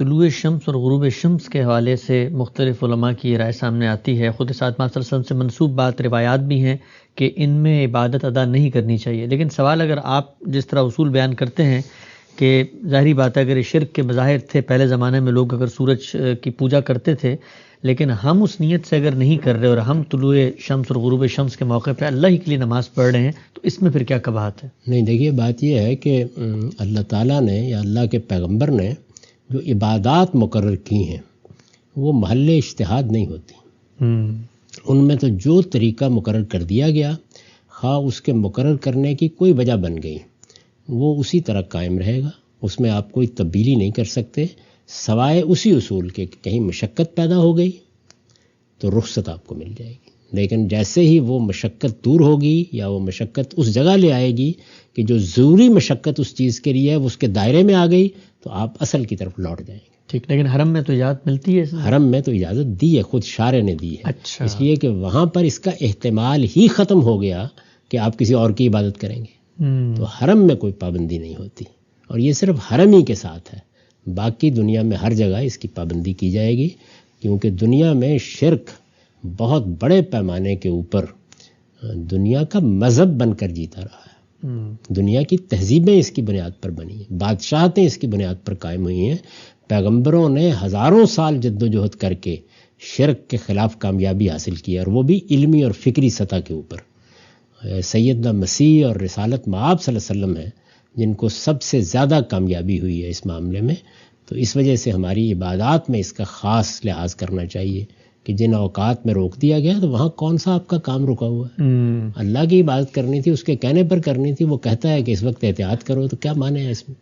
طلوع شمس اور غروب شمس کے حوالے سے مختلف علماء کی رائے سامنے آتی ہے. خود ساتھ صلی اللہ علیہ وسلم سے منسوب بات روایات بھی ہیں کہ ان میں عبادت ادا نہیں کرنی چاہیے. لیکن سوال اگر آپ جس طرح اصول بیان کرتے ہیں کہ ظاہری بات ہے اگر یہ شرک کے مظاہر تھے پہلے زمانے میں، لوگ اگر سورج کی پوجا کرتے تھے، لیکن ہم اس نیت سے اگر نہیں کر رہے اور ہم طلوع شمس اور غروب شمس کے موقع پہ اللہ ہی کے لیے نماز پڑھ رہے ہیں تو اس میں پھر کیا قباحت ہے؟ نہیں، دیکھیے بات یہ ہے کہ اللہ تعالیٰ نے یا اللہ کے پیغمبر نے جو عبادات مقرر کی ہیں وہ محل اجتہاد نہیں ہوتی. ان میں تو جو طریقہ مقرر کر دیا گیا، خواہ اس کے مقرر کرنے کی کوئی وجہ بن گئی، وہ اسی طرح قائم رہے گا. اس میں آپ کوئی تبدیلی نہیں کر سکتے سوائے اسی اصول کے کہ کہیں مشقت پیدا ہو گئی تو رخصت آپ کو مل جائے گی. لیکن جیسے ہی وہ مشقت دور ہوگی یا وہ مشقت اس جگہ لے آئے گی کہ جو ضروری مشقت اس چیز کے لیے ہے وہ اس کے دائرے میں آ گئی تو آپ اصل کی طرف لوٹ جائیں گے. ٹھیک، لیکن حرم میں تو اجازت ملتی ہے؟ حرم میں تو اجازت دی ہے، خود شارع نے دی ہے. اچھا، اس لیے کہ وہاں پر اس کا احتمال ہی ختم ہو گیا کہ آپ کسی اور کی عبادت کریں گے. تو حرم میں کوئی پابندی نہیں ہوتی، اور یہ صرف حرم ہی کے ساتھ ہے. باقی دنیا میں ہر جگہ اس کی پابندی کی جائے گی، کیونکہ دنیا میں شرک بہت بڑے پیمانے کے اوپر دنیا کا مذہب بن کر جیتا رہا ہے. دنیا کی تہذیبیں اس کی بنیاد پر بنی ہیں، بادشاہتیں اس کی بنیاد پر قائم ہوئی ہیں. پیغمبروں نے ہزاروں سال جد و جہد کر کے شرک کے خلاف کامیابی حاصل کی، اور وہ بھی علمی اور فکری سطح کے اوپر. سیدنا مسیح اور رسالت مآب صلی اللہ علیہ وسلم ہیں جن کو سب سے زیادہ کامیابی ہوئی ہے اس معاملے میں. تو اس وجہ سے ہماری عبادات میں اس کا خاص لحاظ کرنا چاہیے کہ جن اوقات میں روک دیا گیا تو وہاں کون سا آپ کا کام رکا ہوا ہے. اللہ کی عبادت کرنی تھی، اس کے کہنے پر کرنی تھی. وہ کہتا ہے کہ اس وقت احتیاط کرو، تو کیا مانے ہے اس میں؟